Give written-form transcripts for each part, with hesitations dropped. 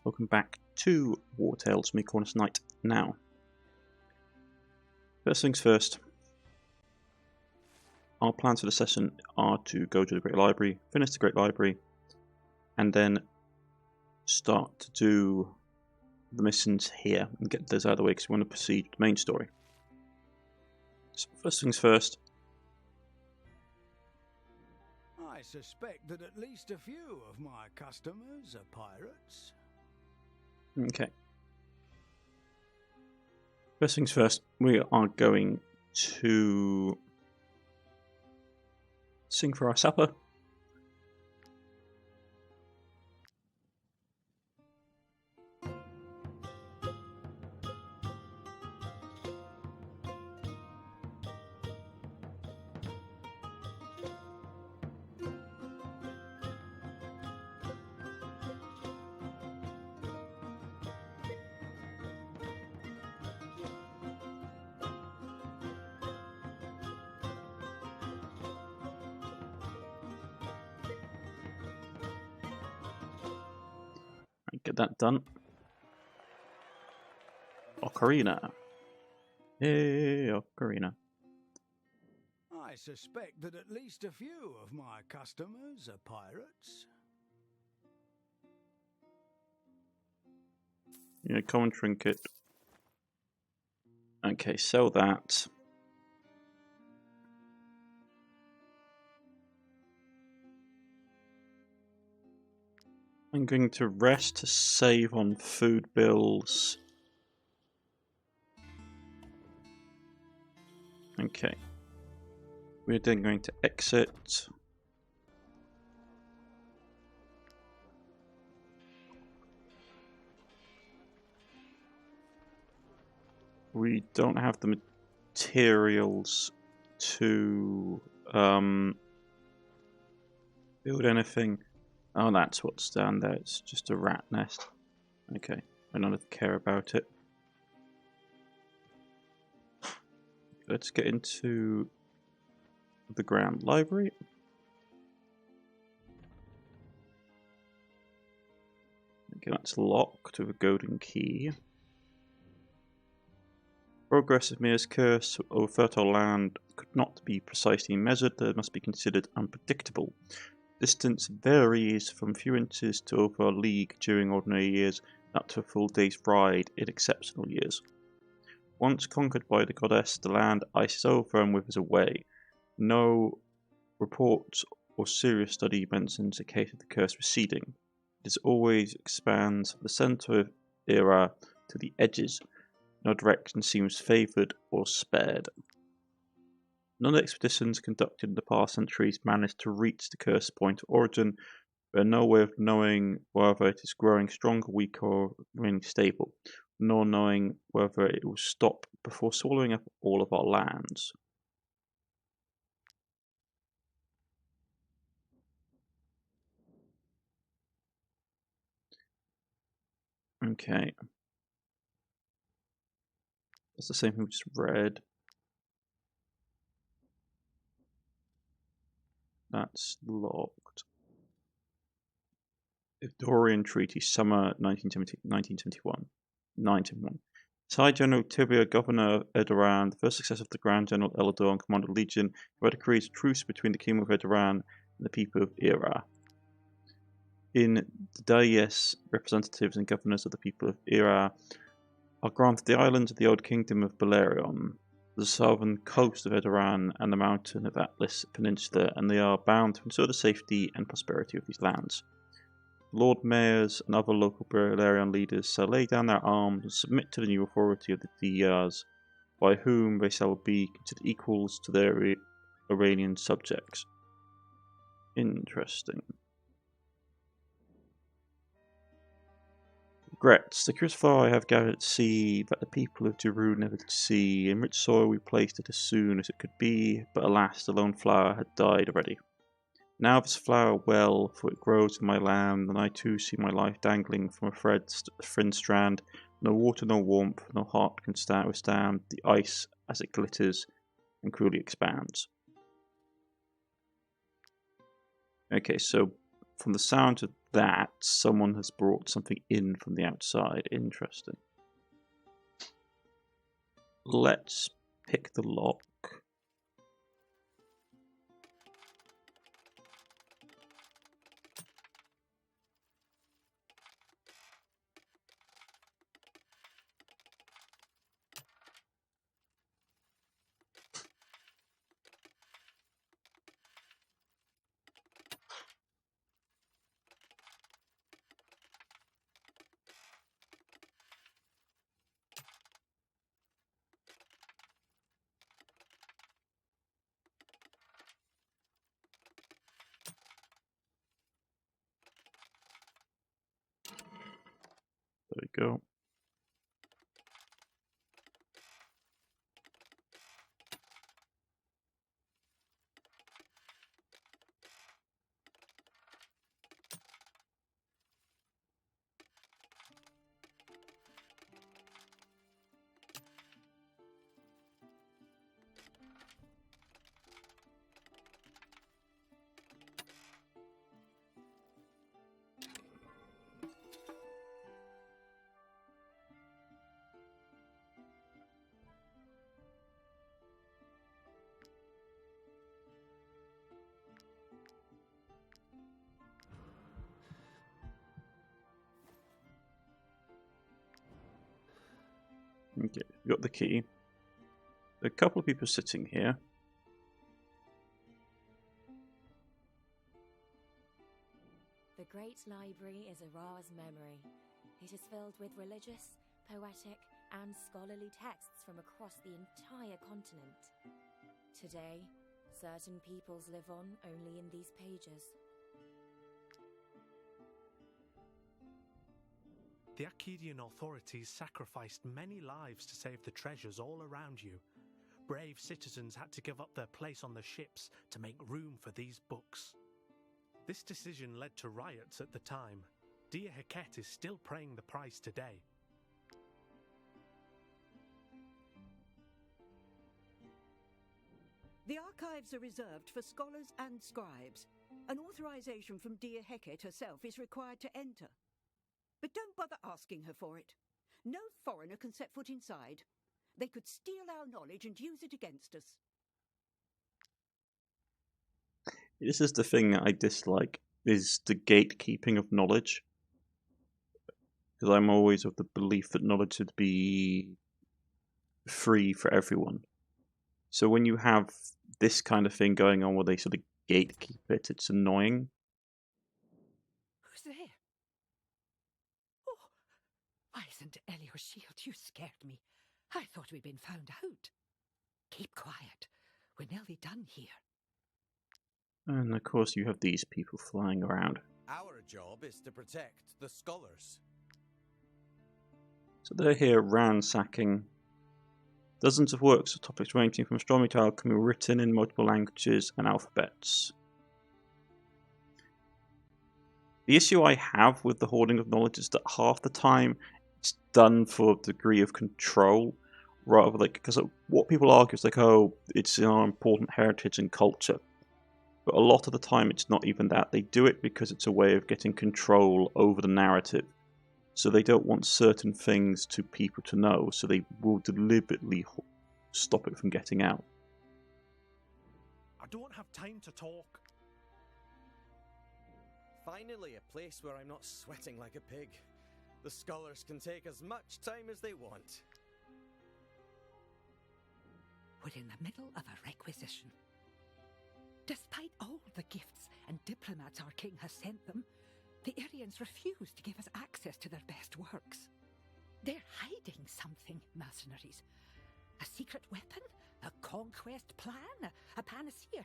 Welcome back to Wartales, me Cornish-knight now. First things first, our plans for the session are to go to the Great Library, finish the Great Library, and then start to do the missions here and get those out of the way because we want to proceed with the main story. So first things first. I suspect that at least a few of my customers are pirates. Okay. First things first, we are going to sing for our supper. Get that done. Ocarina. Hey, Ocarina. I suspect that at least a few of my customers are pirates. Yeah, common trinket. Okay, sell that. I'm going to rest to save on food bills. Okay. We're then going to exit. We don't have the materials to build anything. Oh, that's what's down there. It's just a rat nest. Okay, I don't care about it. Let's get into the Grand Library. Okay, that's locked with a golden key. Progress of Mir's curse over fertile land could not be precisely measured, they must be considered unpredictable. Distance varies from few inches to over a league during ordinary years, up to a full day's ride in exceptional years. Once conquered by the goddess, the land ices over and withers away. No report or serious study mentions a case of the curse receding. It always expands from the centre of era to the edges. No direction seems favoured or spared. None of the expeditions conducted in the past centuries managed to reach the cursed point of origin, but no way of knowing whether it is growing stronger, weaker, or remaining stable, nor knowing whether it will stop before swallowing up all of our lands. Okay. That's the same thing we just read. That's locked. Edoran Treaty, summer 1971. 1971. Side General Tibia, Governor of Edoran, the first successor of the Grand General Eldor, Commander of the Legion, who had decreed a truce between the Kingdom of Edoran and the people of Era. In the Dais, representatives and governors of the people of Era are granted the islands of the old Kingdom of Balerion, the southern coast of Edoran, and the mountain of Atlas Peninsula, and they are bound to ensure the safety and prosperity of these lands. Lord Mayors and other local Balerion leaders shall lay down their arms and submit to the new authority of the Dias, by whom they shall be considered equals to their Iranian subjects. Interesting. Regrets. The curious flower I have gathered at sea, that the people of Jeru never did see. In rich soil we placed it as soon as it could be, but alas, the lone flower had died already. Now this flower well, for it grows in my land, and I too see my life dangling from a thin strand. No water, no warmth, no heart can withstand the ice as it glitters and cruelly expands. Okay, so from the sound of that, someone has brought something in from the outside. Interesting. Let's pick the lock. There we go. Okay, we've got the key. A couple of people sitting here. The Great Library is Ara's memory. It is filled with religious, poetic, and scholarly texts from across the entire continent. Today, certain peoples live on only in these pages. The Akkadian authorities sacrificed many lives to save the treasures all around you. Brave citizens had to give up their place on the ships to make room for these books. This decision led to riots at the time. Dear Heket is still paying the price today. The archives are reserved for scholars and scribes. An authorization from Dear Heket herself is required to enter. But don't bother asking her for it. No foreigner can set foot inside. They could steal our knowledge and use it against us. This is the thing that I dislike, is the gatekeeping of knowledge. Because I'm always of the belief that knowledge should be free for everyone. So when you have this kind of thing going on where they sort of gatekeep it, it's annoying. Who's there? Oh, Isn't Elior Shield, you scared me. I thought we'd been found out. Keep quiet. We're nearly done here. And of course you have these people flying around. Our job is to protect the scholars. So they're here ransacking. Dozens of works of topics ranging from astronomy to alchemy written in multiple languages and alphabets. The issue I have with the hoarding of knowledge is that half the time it's done for a degree of control, rather than because what people argue is like, oh, it's in our important heritage and culture. But a lot of the time it's not even that. They do it because it's a way of getting control over the narrative. So they don't want certain things to people to know, so they will deliberately stop it from getting out. I don't have time to talk. Finally, a place where I'm not sweating like a pig. The scholars can take as much time as they want. We're in the middle of a requisition. Despite all the gifts and diplomats our king has sent them, the Aryans refuse to give us access to their best works. They're hiding something, mercenaries. A secret weapon? A conquest plan? A panacea?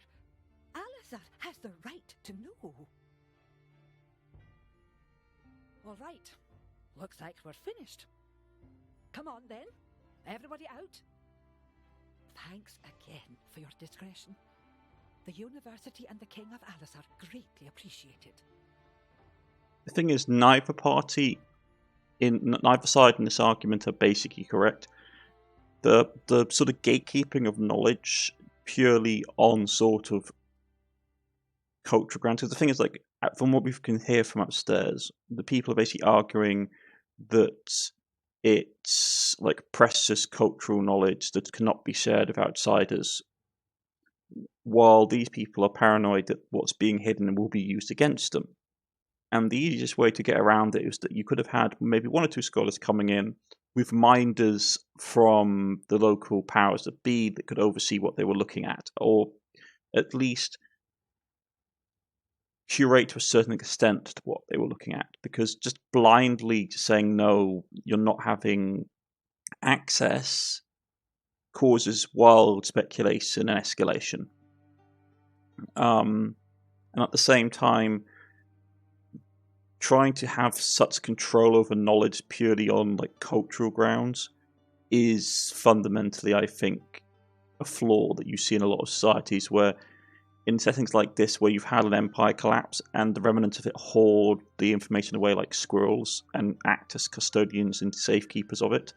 Alizar has the right to know. All right. Looks like we're finished. Come on, then. Everybody out. Thanks again for your discretion. The University and the King of Alizar greatly appreciate it. The thing is, neither side in this argument are basically correct. The sort of gatekeeping of knowledge purely on sort of cultural grounds. The thing is, like, from what we can hear from upstairs, the people are basically arguing that it's like precious cultural knowledge that cannot be shared with outsiders, while these people are paranoid that what's being hidden will be used against them. And the easiest way to get around it is that you could have had maybe one or two scholars coming in with minders from the local powers that be that could oversee what they were looking at, or at least curate to a certain extent to what they were looking at. Because just blindly saying no, you're not having access, causes wild speculation and escalation. And at the same time, trying to have such control over knowledge purely on like cultural grounds is fundamentally, I think, a flaw that you see in a lot of societies, where in settings like this, where you've had an empire collapse and the remnants of it hoard the information away like squirrels and act as custodians and safekeepers of it,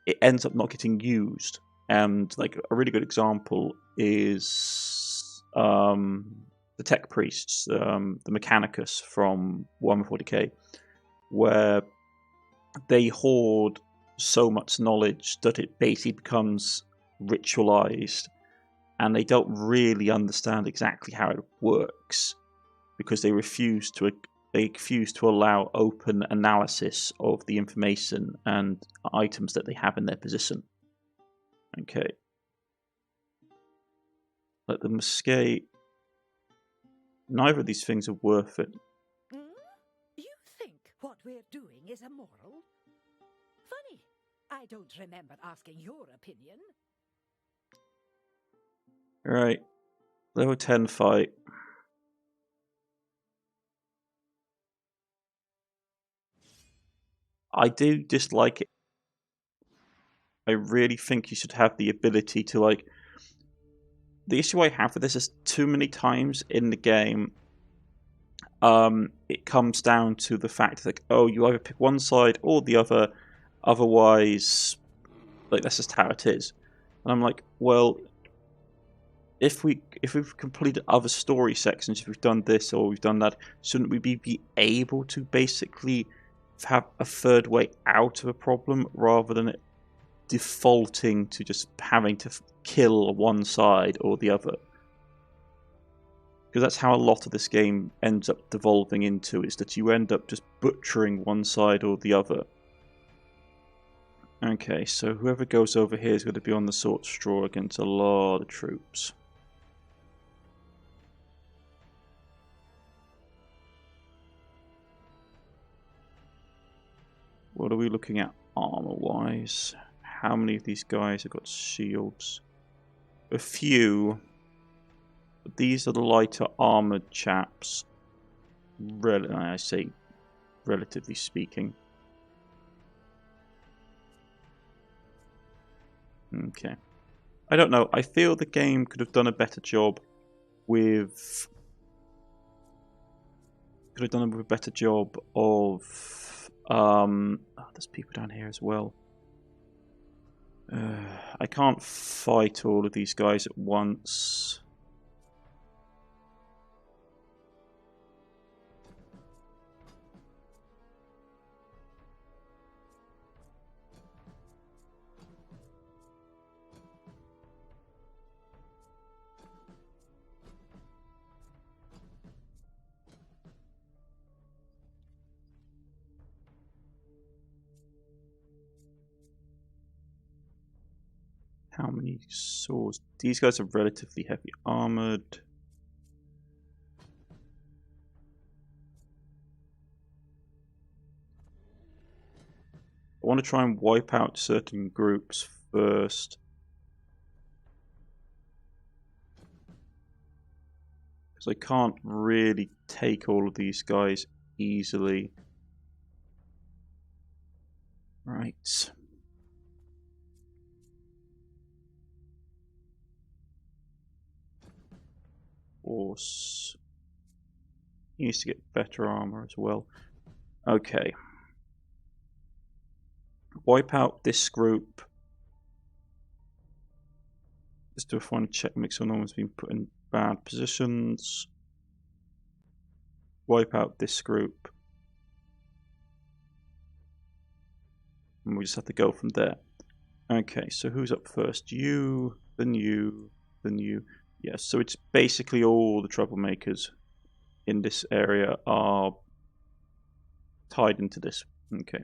it ends up not getting used. And like a really good example is the tech priests, the Mechanicus from Warhammer 40k, where they hoard so much knowledge that it basically becomes ritualized, and they don't really understand exactly how it works because they refuse to allow open analysis of the information and items that they have in their possession. Okay. Like the Musquet, neither of these things are worth it. You think what we're doing is immoral? Funny, I don't remember asking your opinion. Right. Level 10 fight. I do dislike it. I really think you should have the ability to, like... The issue I have with this is too many times in the game, it comes down to the fact that, oh, you either pick one side or the other, otherwise, like, that's just how it is. And I'm like, well, if we've completed other story sections, if we've done this or we've done that, shouldn't we be able to basically have a third way out of a problem rather than it defaulting to just having to kill one side or the other? Because that's how a lot of this game ends up devolving into, is that you end up just butchering one side or the other. Okay, so whoever goes over here is going to be on the sword straw against a lot of troops. What are we looking at armor-wise? How many of these guys have got shields? A few. But these are the lighter armored chaps. I say, relatively speaking. Okay. I don't know. I feel the game could have done a better job with... Could have done a better job of... Oh, there's people down here as well. I can't fight all of these guys at once. How many swords? These guys are relatively heavy armored. I want to try and wipe out certain groups first. Because I can't really take all of these guys easily. Right. Horse. He needs to get better armor as well. Okay. Wipe out this group. Just do a fun check, make sure no one's been put in bad positions. wipe out this group. And we just have to go from there. Okay, so who's up first? You, then you, then you. Yes, so it's basically all the troublemakers in this area are tied into this. Okay.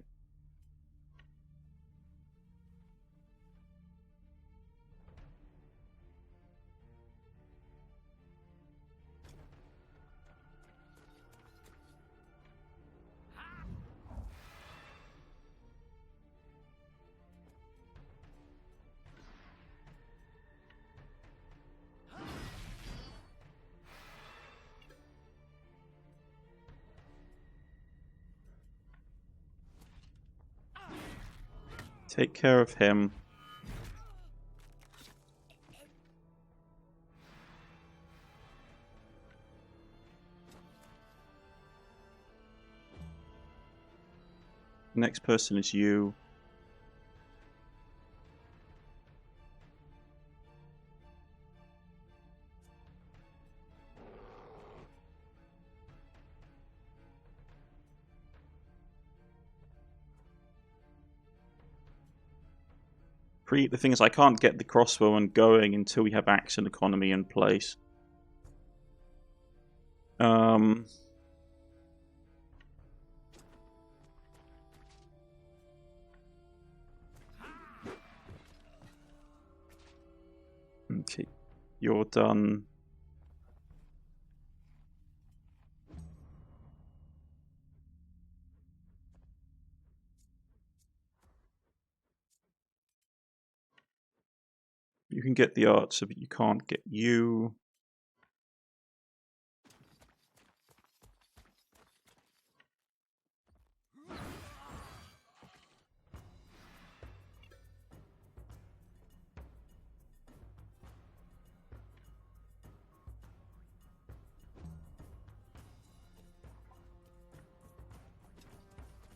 Take care of him. Next person is you. The thing is, I can't get the crossbowman going until we have action economy in place. Okay, you're done. You can get the archer, but you can't get you.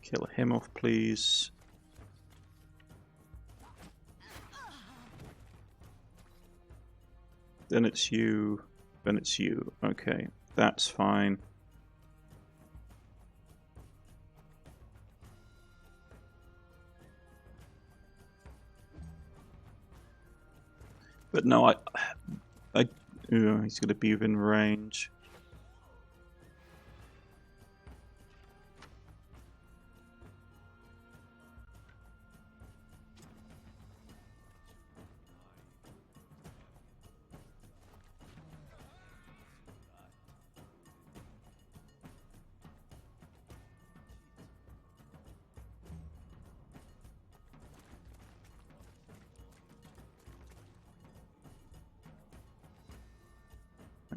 Kill him off, please. Then it's you. Then it's you. Okay, that's fine. But no, he's going to be within range.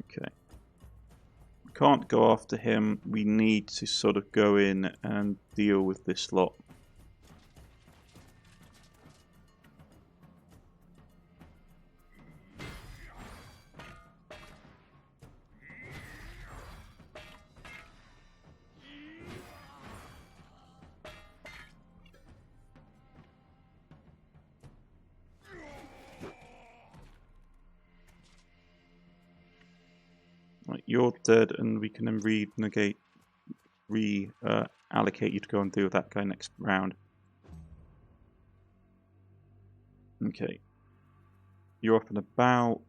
Okay. Can't go after him. We need to sort of go in and deal with this lot. Right, you're dead, and we can then reallocate you to go and deal with that guy next round. Okay. You're up and about.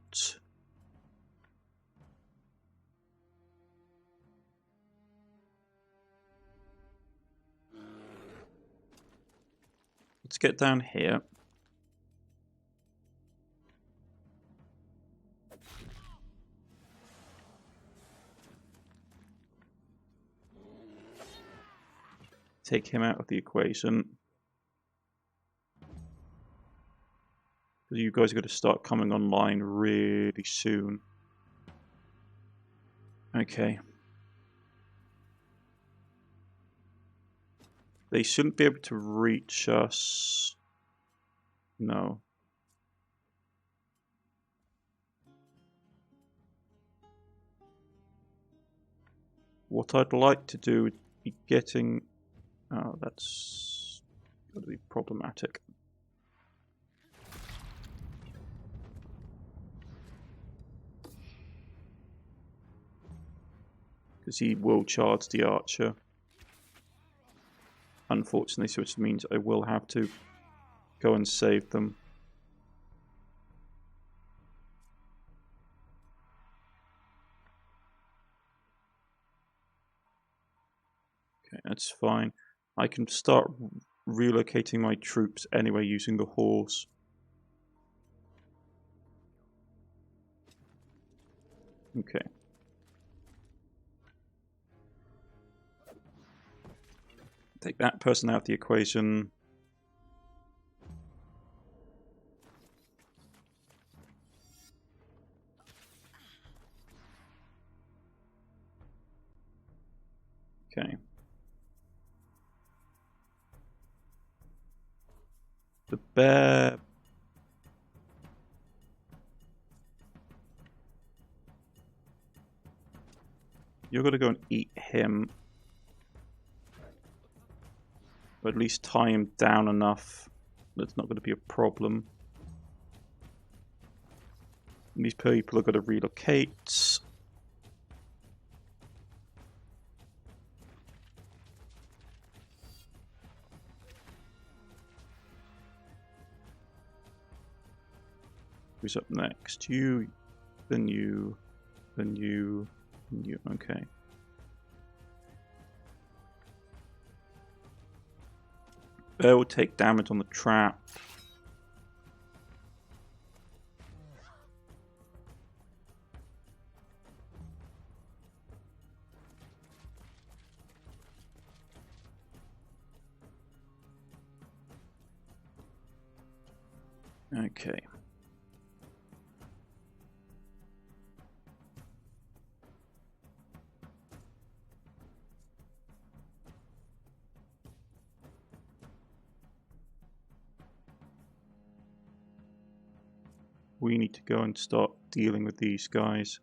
Let's get down here. Take him out of the equation. You guys are going to start coming online really soon. Okay. They shouldn't be able to reach us. No. What I'd like to do would be getting... Oh, that's going to be problematic. because he will charge the archer. Unfortunately, so which means I will have to go and save them. Okay, that's fine. I can start relocating my troops anyway using the horse. Okay. Take that person out of the equation. Okay. The bear... You're going to go and eat him. Or at least tie him down enough that's not going to be a problem. And these people are going to relocate. Who's up next? You, then you, then you, then you. Okay. Bear will take damage on the trap. Okay. We need to go and start dealing with these guys.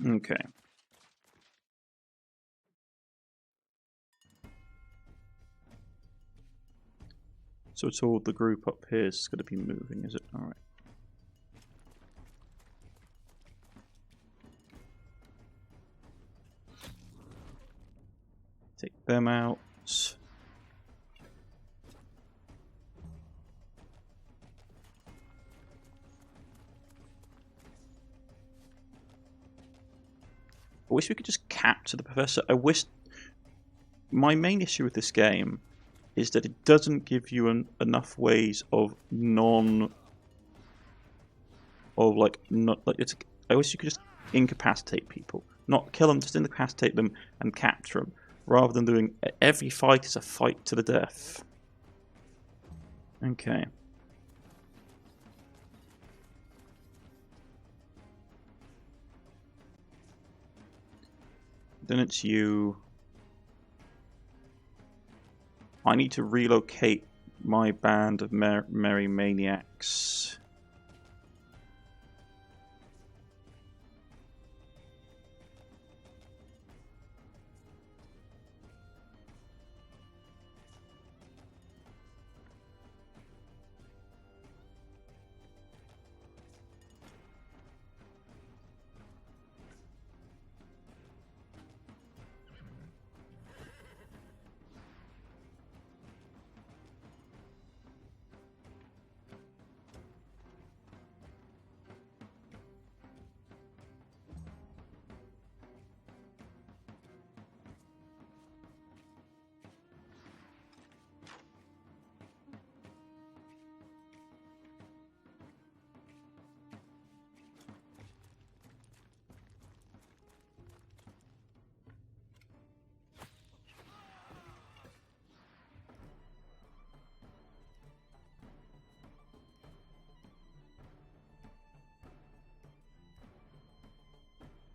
Okay. So it's all the group up here is going to be moving, is it? Alright. Take them out. I wish we could just capture the professor. I wish... My main issue with this game is that it doesn't give you enough ways of not it's. I wish you could just incapacitate people, not kill them, just incapacitate them and capture them, rather than doing every fight is a fight to the death. Okay. Then it's you. I need to relocate my band of merry maniacs.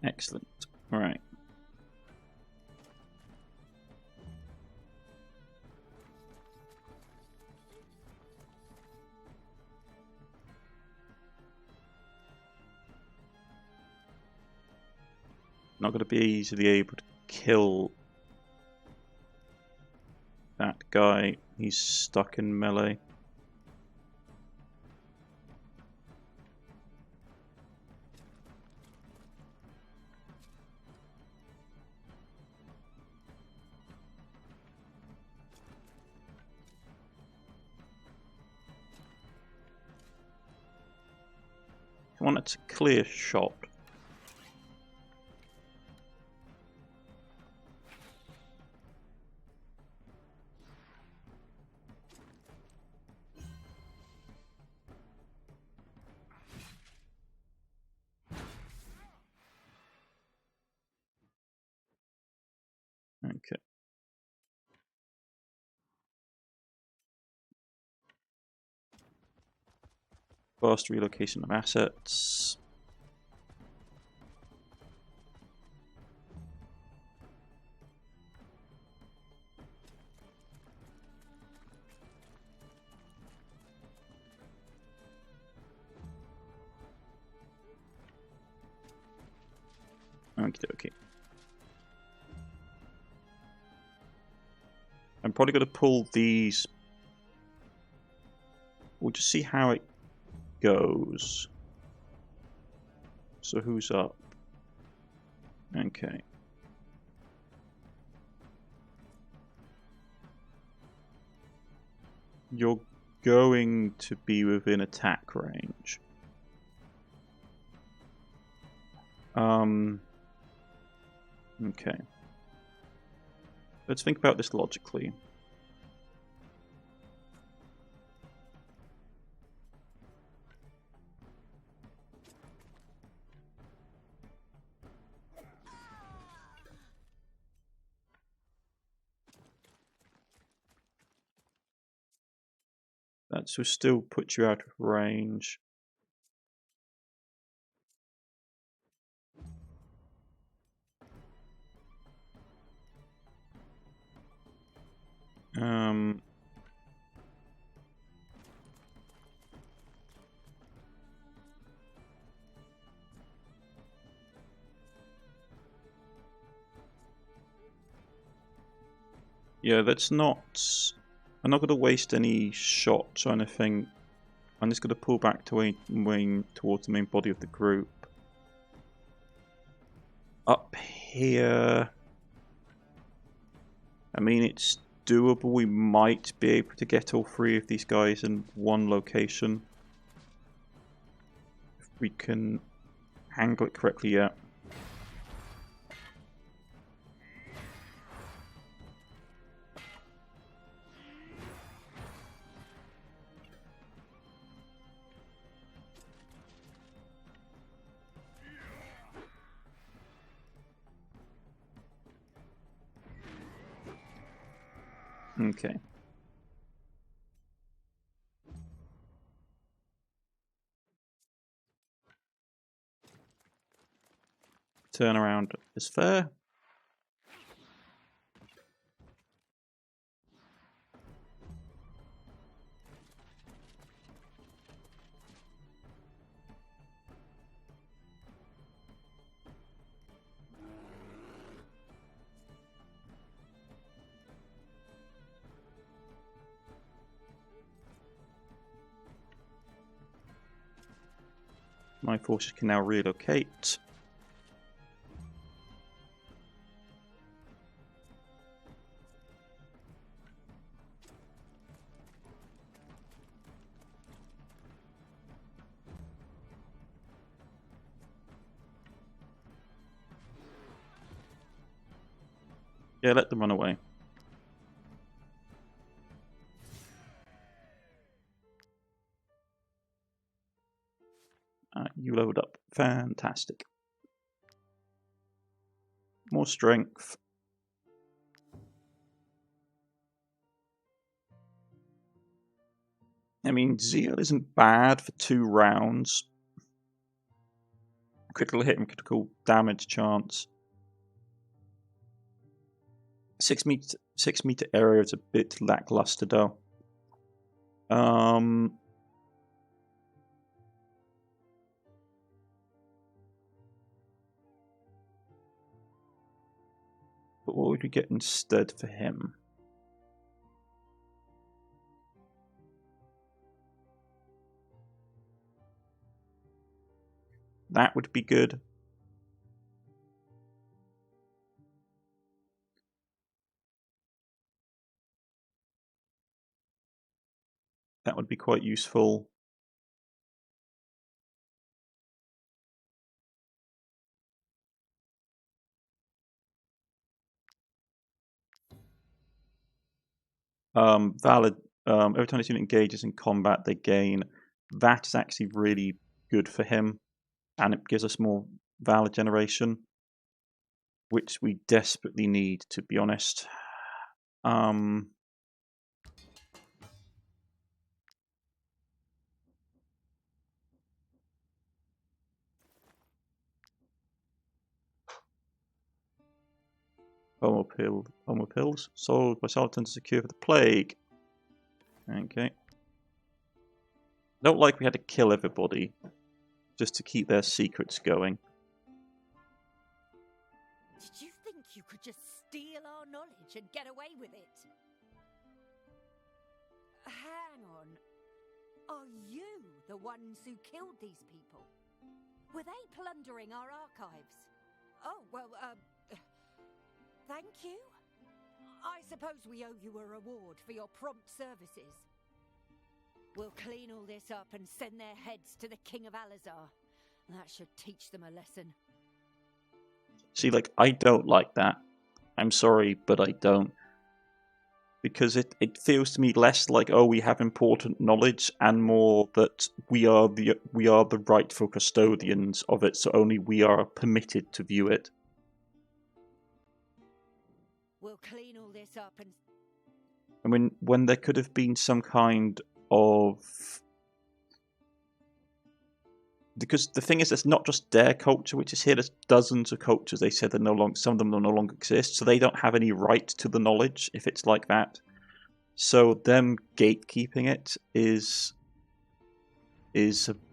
Excellent. All right. Not going to be easily able to kill that guy. He's stuck in melee. I want it a clear shot. Okay. Fast relocation of assets. Okay. I'm probably going to pull these. We'll just see how it goes. So who's up? Okay. You're going to be within attack range. Okay. Let's think about this logically. That will still put you out of range. Yeah, that's not... I'm not going to waste any shots or anything. I'm just going to pull back to wing towards the main body of the group. Up here... I mean, it's doable. We might be able to get all three of these guys in one location. If we can handle it correctly, yeah. Okay. Turnaround is fair. My forces can now relocate. Yeah, let them run away. You load up. Fantastic. More strength. I mean, Zeal isn't bad for 2 rounds. Critical hit and critical damage chance. 6 meter area is a bit lackluster though. But what would we get instead for him? That would be good. That would be quite useful. Valid. Every time this unit engages in combat, they gain. That is actually really good for him, and it gives us more valor generation, which we desperately need, to be honest. Homo pills sold by charlatans to secure for the plague. Okay. Don't like we had to kill everybody just to keep their secrets going. Did you think you could just steal our knowledge and get away with it? Hang on. Are you the ones who killed these people? Were they plundering our archives? Oh, well, thank you. I suppose we owe you a reward for your prompt services. We'll clean all this up and send their heads to the King of Alizar. That should teach them a lesson. See, like, I don't like that. I'm sorry, but I don't. Because it feels to me less like, oh, we have important knowledge, and more that we are the rightful custodians of it, so only we are permitted to view it. We'll clean all this up and... I mean, when there could have been some kind of... Because the thing is, it's not just their culture which is here, there's dozens of cultures they said that some of them no longer exist, so they don't have any right to the knowledge if it's like that. So them gatekeeping it is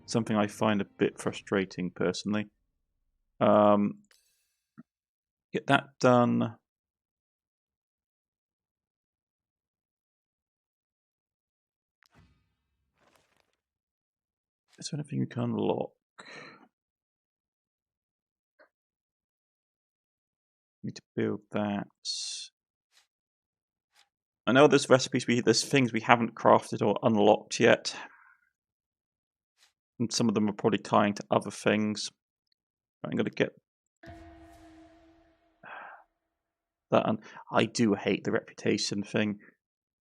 something I find a bit frustrating, personally. Get that done. Is there anything you can unlock? Need to build that. I know there's there's things we haven't crafted or unlocked yet. And some of them are probably tying to other things. I'm going to get that. And I do hate the reputation thing.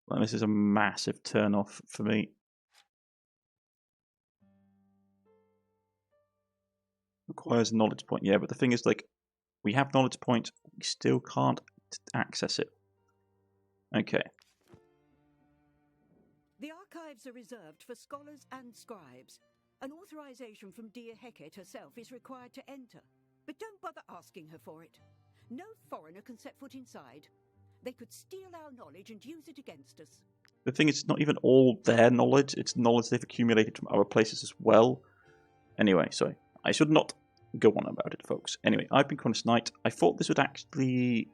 Well, this is a massive turn off for me. Requires a knowledge point, yeah, but the thing is, like, we have knowledge points, we still can't access it. Okay. The archives are reserved for scholars and scribes. An authorization from dear Hecate herself is required to enter, but don't bother asking her for it. No foreigner can set foot inside. They could steal our knowledge and use it against us. The thing is, it's not even all their knowledge, it's knowledge they've accumulated from other places as well. Anyway, sorry. I should not go on about it, folks. Anyway, I've been Cornish-knight. I thought this would actually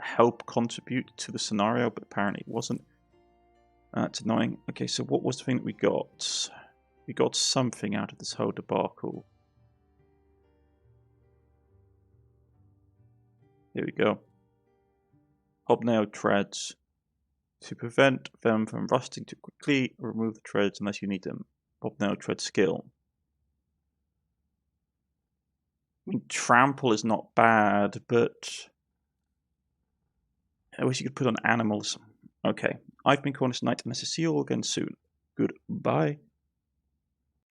help contribute to the scenario, but apparently it wasn't. It's annoying. Okay, so what was the thing that we got? We got something out of this whole debacle. Here we go. Hobnail treads. To prevent them from rusting too quickly, remove the treads unless you need them. Hobnail tread skill. I mean, trample is not bad, but I wish you could put on animals. Okay, I've been Cornish-knight, and I shall see you all again soon. Goodbye.